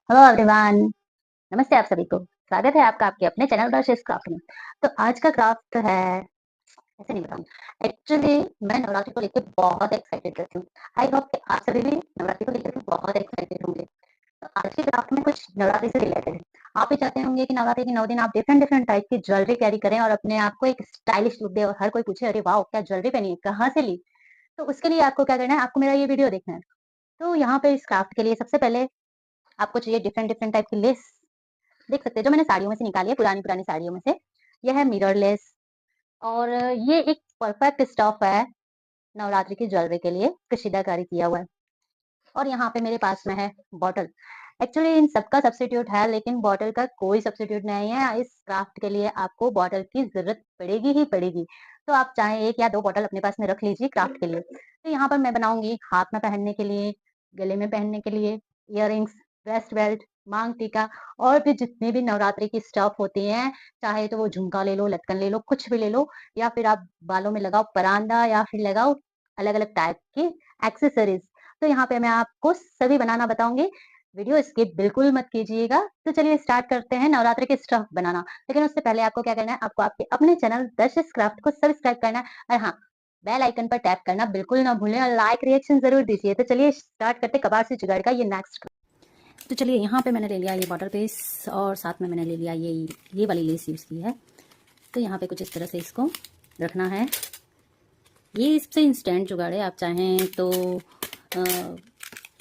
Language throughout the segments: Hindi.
Hello everyone. नमस्ते आप सभी को। स्वागत है आपका आपके अपने चैनल डॉशेस क्राफ्ट में। तो आज का क्राफ्ट है, ऐसे नहीं बताऊँ। एक्चुअली मैं नवरात्रि को लेके बहुत एक्साइटेड रहती हूँ। आई होप कि आप सभी भी नवरात्रि को लेकर के बहुत एक्साइटेड होंगे। तो आज के क्राफ्ट में कुछ नवरात्रि से रिलेटेड है। आप भी चाहते होंगे कि नवरात्रि के 9 दिन आप डिफरेंट डिफरेंट टाइप की ज्वेलरी कैरी करें और अपने आप को एक स्टाइलिश लुक दें और हर कोई पूछे, अरे वाओ! क्या ज्वेलरी पहनी है, कहाँ से ली? तो उसके लिए आपको क्या करना है, आपको मेरा ये वीडियो देखना है। तो यहाँ पे इस क्राफ्ट के लिए सबसे पहले आपको चाहिए डिफरेंट डिफरेंट टाइप की लेस। देख सकते हैं जो मैंने साड़ियों में से निकाली है, पुरानी-पुरानी साड़ियों में से। यह है मिरर लेस और ये एक परफेक्ट स्टफ है नवरात्रि की ज्वेलरी के लिए, कशीदाकारी किया हुआ है। और यहाँ पे मेरे पास में है बॉटल। एक्चुअली इन सबका सब्स्टिट्यूट है, लेकिन बॉटल का कोई सब्स्टिट्यूट नहीं है। इस क्राफ्ट के लिए आपको बॉटल की ज़रूरत पड़ेगी ही पड़ेगी। तो आप चाहे 1 या 2 बॉटल अपने पास में रख लीजिए क्राफ्ट के लिए। तो यहाँ पर मैं बनाऊँगी हाथ में पहनने के लिए, गले में पहनने के लिए, इयररिंग्स, वेस्ट बेल्ट, मांग टीका और भी जितने भी नवरात्रि की स्टफ होती हैं, चाहे तो वो झुमका ले लो, लटकन ले लो, कुछ भी ले लो, या फिर आप बालों में लगाओ परांदा या फिर लगाओ अलग-अलग टाइप की एक्सेसरीज़। तो यहाँ पे मैं आपको सभी बनाना बताऊँगी। वीडियो स्किप बिल्कुल मत कीजिएगा। तो चलिए स्टार्ट करते हैं नवरात्रि के स्टफ बनाना। लेकिन उससे पहले आपको क्या करना है, आपको आपके अपने चैनल दशरथ क्राफ्ट को सब्सक्राइब करना है और हाँ, बेल आइकन पर टैप करना बिल्कुल ना भूलें और लाइक रिएक्शन ज़रूर दीजिए। तो चलिए स्टार्ट करते हैं कबाड़ से जुगाड़ का ये नेक्स्ट। तो चलिए यहाँ पे मैंने ले लिया ये बॉर्डर पीस और साथ में मैंने ले लिया ये वाली लेस यूज़ की है। तो यहाँ पे कुछ इस तरह से इसको रखना है। ये इससे इंस्टेंट जुगाड़ है। आप चाहें तो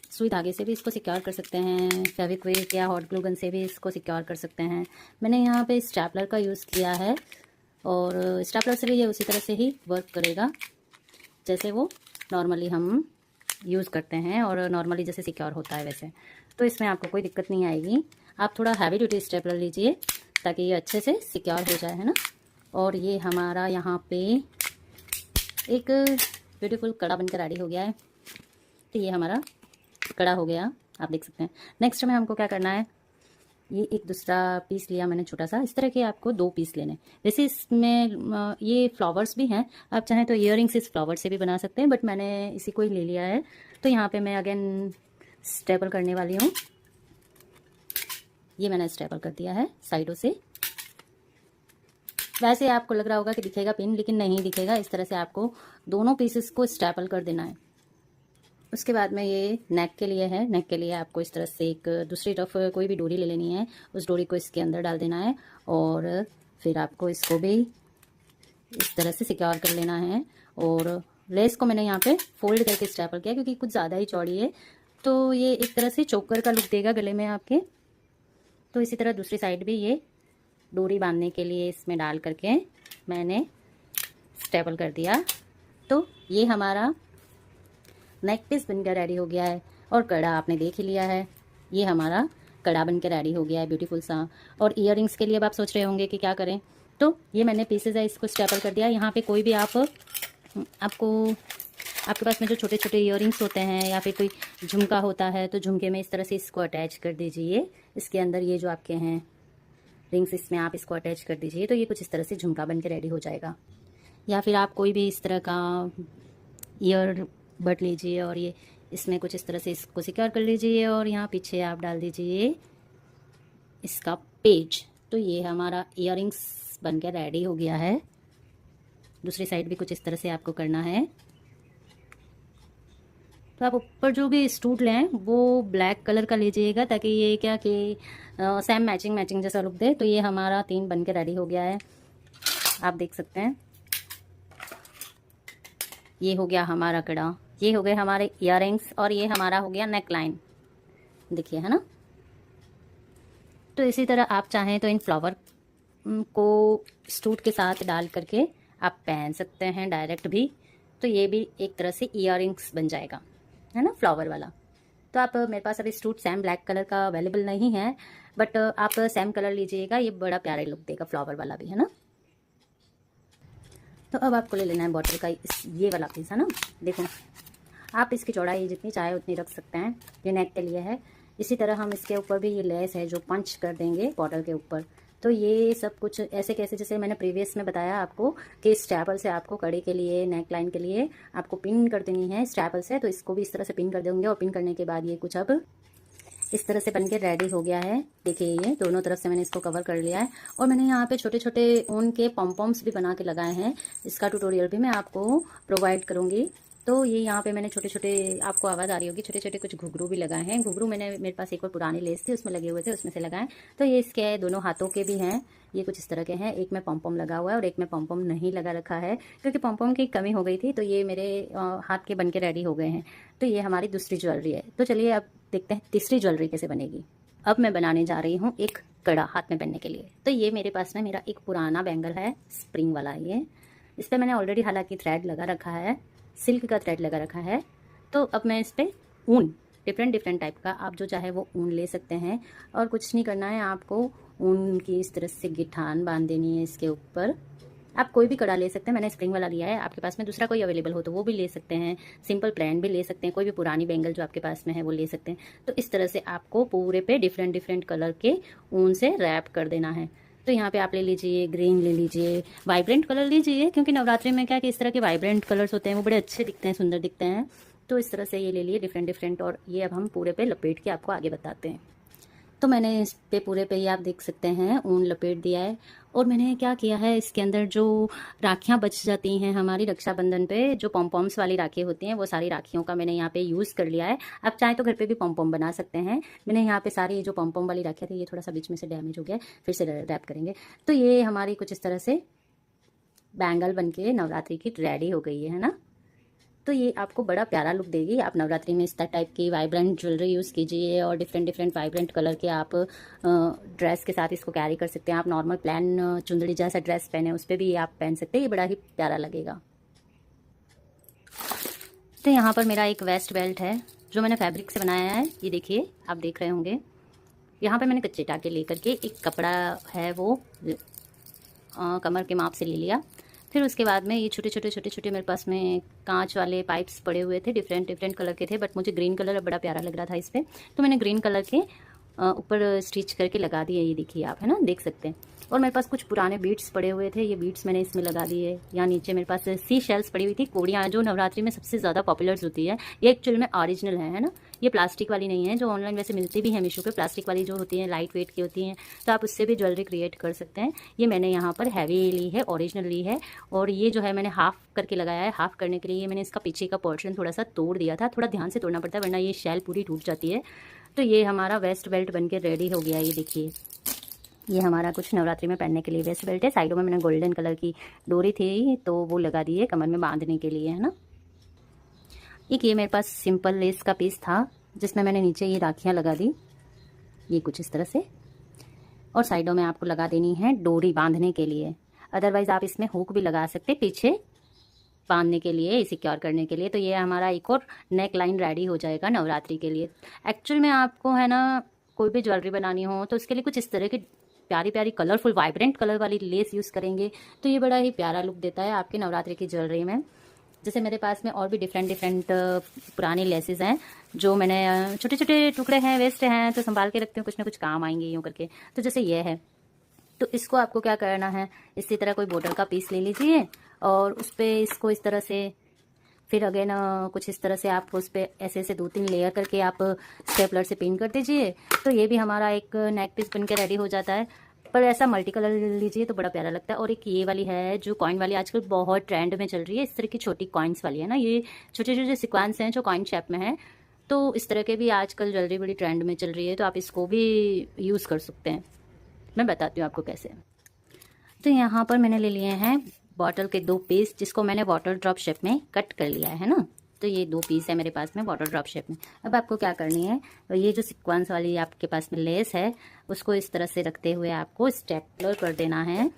सुई धागे से भी इसको सिक्योर कर सकते हैं, फेविक्विक या हॉट ग्लू गन से भी इसको सिक्योर कर सकते हैं। मैंने यहाँ पे स्टेपलर का यूज़ किया है और स्टेपलर से भी ये उसी तरह से ही वर्क करेगा जैसे वो नॉर्मली हम यूज़ करते हैं और नॉर्मली जैसे सिक्योर होता है वैसे। तो इसमें आपको कोई दिक्कत नहीं आएगी। आप थोड़ा हैवी ड्यूटी स्टेपलर लीजिए ताकि ये अच्छे से सिक्योर हो जाए, है ना। और ये हमारा यहाँ पे एक ब्यूटीफुल कड़ा बनकर रेडी हो गया है। तो ये हमारा कड़ा हो गया, आप देख सकते हैं। नेक्स्ट में हमको क्या करना है, ये एक दूसरा पीस लिया मैंने छोटा सा। इस तरह के आपको 2 पीस लेने। वैसे इसमें ये फ्लावर्स भी हैं, आप चाहें तो इयररिंग्स इस फ्लावर से भी बना सकते हैं, बट मैंने इसी को ही ले लिया है। तो यहाँ पे मैं अगेन स्टेपल करने वाली हूँ। ये मैंने स्टेपल कर दिया है साइडों से। वैसे आपको लग रहा होगा कि दिखेगा पिन, लेकिन नहीं दिखेगा। इस तरह से आपको दोनों पीसेस को स्टेपल कर देना है। उसके बाद में ये नेक के लिए है। नेक के लिए आपको इस तरह से एक दूसरी तरफ कोई भी डोरी ले लेनी है, उस डोरी को इसके अंदर डाल देना है और फिर आपको इसको भी इस तरह से सिक्योर कर लेना है। और लेस को मैंने यहाँ पे फोल्ड करके स्टेपल किया क्योंकि कुछ ज़्यादा ही चौड़ी है, तो ये एक तरह से चोकर का लुक देगा गले में आपके। तो इसी तरह दूसरी साइड भी ये डोरी बांधने के लिए इसमें डाल करके मैंने स्टेपल कर दिया। तो ये हमारा नेक पीस बनकर रेडी हो गया है और कड़ा आपने देख ही लिया है। ये हमारा कड़ा बनकर रेडी हो गया है ब्यूटीफुल सा। और इयररिंग्स के लिए अब आप सोच रहे होंगे कि क्या करें, तो ये मैंने पीसेज है इसको स्टेपल कर दिया। यहाँ पे कोई भी आपको आपके पास में जो छोटे छोटे इयररिंग्स होते हैं या फिर कोई झुमका होता है, तो झुमके में इस तरह से इसको अटैच कर दीजिए। इसके अंदर ये जो आपके हैं रिंग्स, इसमें आप इसको अटैच कर दीजिए, तो ये कुछ इस तरह से झुमका बन के रेडी हो जाएगा। या फिर आप कोई भी इस तरह का ईयर बट लीजिए और ये इसमें कुछ इस तरह से इसको सिक्योर कर लीजिए और यहाँ पीछे आप डाल दीजिए इसका पेज। तो ये हमारा इयररिंग्स बन के रेडी हो गया है। दूसरी साइड भी कुछ इस तरह से आपको करना है। तो आप ऊपर जो भी स्टूड लें वो ब्लैक कलर का लीजिएगा ताकि ये क्या कि सेम मैचिंग मैचिंग जैसा लुक दे। तो ये हमारा 3 बन के रेडी हो गया है, आप देख सकते हैं। ये हो गया हमारा कड़ा, ये हो गए हमारे इयररिंग्स और ये हमारा हो गया नेक लाइन, देखिए, है ना। तो इसी तरह आप चाहें तो इन फ्लावर को स्टूड के साथ डाल करके आप पहन सकते हैं डायरेक्ट भी। तो ये भी एक तरह से इयररिंग्स बन जाएगा, है ना, फ्लावर वाला। तो आप मेरे पास अभी स्टूड सेम ब्लैक कलर का अवेलेबल नहीं है, बट आप सेम कलर लीजिएगा, ये बड़ा प्यारा लुक देगा फ्लावर वाला भी, है ना। तो अब आपको ले लेना है बॉटल का ये वाला पीस, है ना। देखो, आप इसकी चौड़ाई जितनी चाहे उतनी रख सकते हैं। ये नेक के लिए है। इसी तरह हम इसके ऊपर भी ये लेस है जो पंच कर देंगे बॉटल के ऊपर। तो ये सब कुछ ऐसे कैसे, जैसे मैंने प्रीवियस में बताया आपको कि स्टैपल से आपको कड़ी के लिए, नेक लाइन के लिए आपको पिन कर देनी है स्टैपल से। तो इसको भी इस तरह से पिन कर देंगे और पिन करने के बाद ये कुछ अब इस तरह से बनके रेडी हो गया है। देखिए ये दोनों तरफ से मैंने इसको कवर कर लिया है और मैंने यहाँ पे छोटे छोटे ऊन के पॉम्पॉम्स भी बना के लगाए हैं। इसका ट्यूटोरियल भी मैं आपको प्रोवाइड करूँगी। तो ये यहाँ पे मैंने छोटे छोटे, आपको आवाज़ आ रही होगी, छोटे छोटे कुछ घुघरू भी लगाए हैं। घुघरू मैंने, मेरे पास एक और पुरानी लेस थी उसमें लगे हुए थे, उसमें से लगाए। तो ये इसके दोनों हाथों के भी हैं, ये कुछ इस तरह के हैं। एक में पॉम्पॉम लगा हुआ है और एक में पॉम्पॉम नहीं लगा रखा है क्योंकि पॉम्पॉम की कमी हो गई थी। तो ये मेरे हाथ के बन के रेडी हो गए हैं। तो ये हमारी दूसरी ज्वेलरी है। तो चलिए अब देखते हैं तीसरी ज्वेलरी कैसे बनेगी। अब मैं बनाने जा रही हूँ एक कड़ा हाथ में पहनने के लिए। तो ये मेरे पास में मेरा एक पुराना बैंगल है, स्प्रिंग वाला। ये इस पर मैंने ऑलरेडी हालांकि थ्रेड लगा रखा है, सिल्क का थ्रेड लगा रखा है। तो अब मैं इस पर ऊन, डिफरेंट टाइप का आप जो चाहे वो ऊन ले सकते हैं और कुछ नहीं करना है आपको। ऊन की इस तरह से गिठान बांध देनी है इसके ऊपर। आप कोई भी कड़ा ले सकते हैं, मैंने स्प्रिंग वाला लिया है। आपके पास में दूसरा कोई अवेलेबल हो तो वो भी ले सकते हैं, सिंपल प्लेन भी ले सकते हैं, कोई भी पुरानी बैंगल जो आपके पास में है वो ले सकते हैं। तो इस तरह से आपको पूरे पे डिफरेंट कलर के ऊन से रैप कर देना है। तो यहाँ पे आप ले लीजिए ग्रीन, ले लीजिए वाइब्रेंट कलर लीजिए, क्योंकि नवरात्रि में क्या कि इस तरह के वाइब्रेंट कलर्स होते हैं वो बड़े अच्छे दिखते हैं, सुंदर दिखते हैं। तो इस तरह से ये ले लिए डिफरेंट। और ये अब हम पूरे पे लपेट के आपको आगे बताते हैं। तो मैंने इस पे पूरे पे ही आप देख सकते हैं ऊन लपेट दिया है। और मैंने क्या किया है, इसके अंदर जो राखियाँ बच जाती हैं हमारी रक्षाबंधन पे, जो पॉम्पॉम्स वाली राखी होती हैं, वो सारी राखियों का मैंने यहाँ पे यूज़ कर लिया है। आप चाहें तो घर पे भी पॉम्पॉम बना सकते हैं। मैंने यहाँ पे सारी जो पॉम्पॉम वाली राखियाँ थी, ये थोड़ा सा बीच में से डैमेज हो गया है, फिर से रैप करेंगे। तो ये हमारी कुछ इस तरह से बैंगल बन के नवरात्रि की रेडी हो गई है ना। तो ये आपको बड़ा प्यारा लुक देगी। आप नवरात्रि में इस टाइप की वाइब्रेंट ज्वेलरी यूज़ कीजिए और डिफरेंट वाइब्रेंट कलर के आप ड्रेस के साथ इसको कैरी कर सकते हैं। आप नॉर्मल प्लान चुंदड़ी जैसा ड्रेस पहने उस पर भी आप पहन सकते हैं, ये बड़ा ही प्यारा लगेगा। तो यहाँ पर मेरा एक वेस्ट बेल्ट है जो मैंने फैब्रिक से बनाया है। ये देखिए, आप देख रहे होंगे। यहाँ पर मैंने कच्चे टाके लेकर के एक कपड़ा है वो कमर के माप से ले लिया। फिर उसके बाद में ये छोटे छोटे मेरे पास में कांच वाले पाइप्स पड़े हुए थे, डिफरेंट कलर के थे, बट मुझे ग्रीन कलर बड़ा प्यारा लग रहा था इस पर। तो मैंने ग्रीन कलर के ऊपर स्टिच करके लगा दिए। ये देखिए आप, है ना, देख सकते हैं। और मेरे पास कुछ पुराने बीड्स पड़े हुए थे, ये बीड्स मैंने इसमें लगा दिए। यहाँ नीचे मेरे पास सी शेल्स पड़ी हुई थी, कोड़ियाँ जो नवरात्रि में सबसे ज़्यादा पॉपुलर होती है। ये एक्चुअल में ओरिजिनल है ना, ये प्लास्टिक वाली नहीं है जो ऑनलाइन वैसे मिलती भी है मीशो पे। प्लास्टिक वाली जो होती है लाइट वेट की होती हैं, तो आप उससे भी ज्वेलरी क्रिएट कर सकते हैं। ये मैंने यहाँ पर हैवी ली है, ओरिजिनल ली है। और ये जो है मैंने हाफ करके लगाया है। हाफ करने के लिए मैंने इसका पीछे का पोर्शन थोड़ा सा तोड़ दिया था, थोड़ा ध्यान से तोड़ना पड़ता है वरना ये शैल पूरी टूट जाती है। तो ये हमारा वेस्ट बेल्ट बन के रेडी हो गया। ये देखिए, ये हमारा कुछ नवरात्रि में पहनने के लिए वेस्ट बेल्ट है। साइडों में मैंने गोल्डन कलर की डोरी थी तो वो लगा दी है कमर में बांधने के लिए, है ना। एक ये मेरे पास सिंपल लेस का पीस था जिसमें मैंने नीचे ये राखियाँ लगा दी, ये कुछ इस तरह से। और साइडों में आपको लगा देनी है डोरी बांधने के लिए। अदरवाइज़ आप इसमें हुक भी लगा सकते पीछे बांधने के लिए, सिक्योर करने के लिए। तो ये हमारा एक और नेक लाइन रेडी हो जाएगा नवरात्रि के लिए। एक्चुअल में आपको है ना, कोई भी ज्वेलरी बनानी हो तो उसके लिए कुछ इस तरह की प्यारी कलरफुल वाइब्रेंट कलर वाली लेस यूज़ करेंगे तो ये बड़ा ही प्यारा लुक देता है आपके नवरात्रि की ज्वेलरी में। जैसे मेरे पास में और भी डिफरेंट पुरानी लेसेस हैं जो मैंने छोटे टुकड़े हैं, वेस्ट हैं, तो संभाल के रखती हूँ, कुछ ना कुछ काम आएंगे यूँ करके। तो जैसे ये है, तो इसको आपको क्या करना है, इसी तरह कोई बॉर्डर का पीस ले लीजिए और उस पर इसको इस तरह से, फिर अगेन कुछ इस तरह से आप उस पर ऐसे 2-3 लेयर करके आप स्टेपलर से पिन कर दीजिए। तो ये भी हमारा एक नेक पीस बन के रेडी हो जाता है। पर ऐसा मल्टी कलर लीजिए तो बड़ा प्यारा लगता है। और एक ये वाली है जो कॉइन वाली आजकल बहुत ट्रेंड में चल रही है, इस तरह की छोटी कॉइन्स वाली है ना। ये छोटे सिक्वेंस हैं जो कॉइन शेप में है। तो इस तरह के भी आजकल ज्वेलरी बड़ी ट्रेंड में चल रही है, तो आप इसको भी यूज़ कर सकते हैं। मैं बताती हूँ आपको कैसे। तो यहाँ पर मैंने ले लिए हैं बॉटल के 2 पीस, जिसको मैंने वाटर ड्रॉप शेप में कट कर लिया है ना। तो ये 2 पीस है मेरे पास में वाटर ड्रॉप शेप में। अब आपको क्या करनी है, ये जो सीक्वेंस वाली आपके पास में लेस है उसको इस तरह से रखते हुए आपको स्टेपलर कर देना है।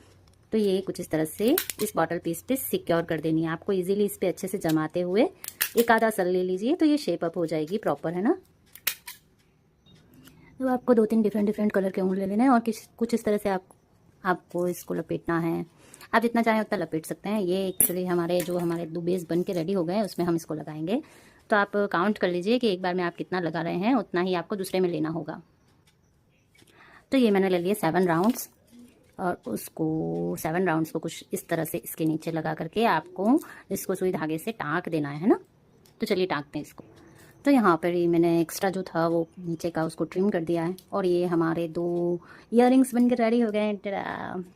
तो ये कुछ इस तरह से इस बॉटल पीस पे सिक्योर कर देनी है आपको। इजीली इस पे अच्छे से जमाते हुए एक आधा सल ले लीजिए तो ये शेप अप हो जाएगी प्रॉपर, है ना। तो आपको 2-3 डिफरेंट कलर के ऊन ले लेना है और कुछ इस तरह से आपको इसको लपेटना है। आप जितना चाहें उतना लपेट सकते हैं। ये एक्चुअली हमारे 2 बेस बन के रेडी हो गए, उसमें हम इसको लगाएंगे। तो आप काउंट कर लीजिए कि एक बार में आप कितना लगा रहे हैं, उतना ही आपको दूसरे में लेना होगा। तो ये मैंने ले लिए 7 राउंड्स और उसको 7 राउंड्स को कुछ इस तरह से इसके नीचे लगा करके आपको इसको सुई धागे से टाँक देना है ना। तो चलिए टाँकते हैं इसको। तो यहाँ पर ही मैंने एक्स्ट्रा जो था वो नीचे का उसको ट्रिम कर दिया है और ये हमारे 2 इयररिंग्स बनकर रेडी हो गए हैं।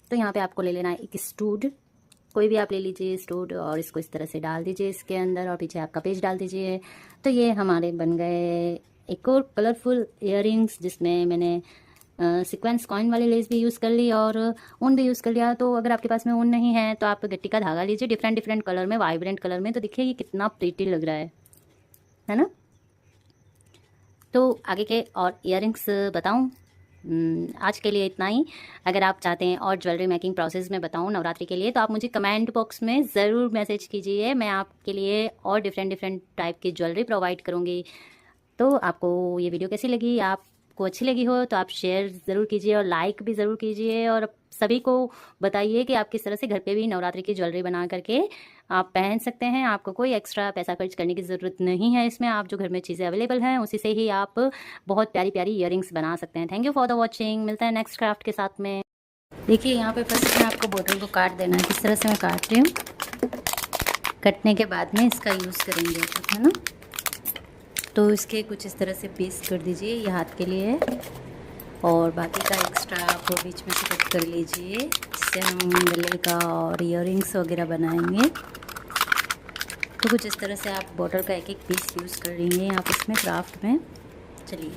तो यहाँ पे आपको ले लेना है एक स्टूड, कोई भी आप ले लीजिए स्टूड, और इसको इस तरह से डाल दीजिए इसके अंदर और पीछे आपका पेज डाल दीजिए। तो ये हमारे बन गए एक और कलरफुल इयररिंग्स, जिसमें मैंने सीक्वेंस कॉइन वाली लेस भी यूज़ कर ली और ऊन भी यूज़ कर लिया। तो अगर आपके पास में ऊन नहीं है तो आप गट्टी का धागा लीजिए डिफरेंट डिफरेंट कलर में, वाइब्रेंट कलर में। तो देखिए ये कितना प्रीटी लग रहा है ना। तो आगे के और इयररिंग्स बताऊं? आज के लिए इतना ही। अगर आप चाहते हैं और ज्वेलरी मेकिंग प्रोसेस में बताऊं नवरात्रि के लिए, तो आप मुझे कमेंट बॉक्स में ज़रूर मैसेज कीजिए। मैं आपके लिए और डिफरेंट डिफरेंट टाइप की ज्वेलरी प्रोवाइड करूंगी। तो आपको ये वीडियो कैसी लगी? आपको अच्छी लगी हो तो आप शेयर ज़रूर कीजिए और लाइक भी ज़रूर कीजिए, और सभी को बताइए कि आप किस तरह से घर पे भी नवरात्रि की ज्वेलरी बना करके आप पहन सकते हैं। आपको कोई एक्स्ट्रा पैसा खर्च करने की ज़रूरत नहीं है इसमें। आप जो घर में चीज़ें अवेलेबल हैं उसी से ही आप बहुत प्यारी प्यारी इयररिंग्स बना सकते हैं। Thank you for the watching. मिलता है नेक्स्ट क्राफ्ट के साथ में। देखिए यहाँ पे फर्स्ट में आपको बॉटल को काट देना है। किस तरह से मैं काट रही हूँ। कटने के बाद में इसका यूज़ करेंगे, है ना। तो इसके कुछ इस तरह से पीस कर दीजिए, ये हाथ के लिए है, और बाकी का एक्स्ट्रा आपको बीच में से कट कर लीजिए, जिससे हम गले का और इयररिंग्स वगैरह बनाएंगे। तो कुछ इस तरह से आप बॉटल का एक एक पीस यूज़ कर रही हैं आप इसमें क्राफ्ट में। चलिए।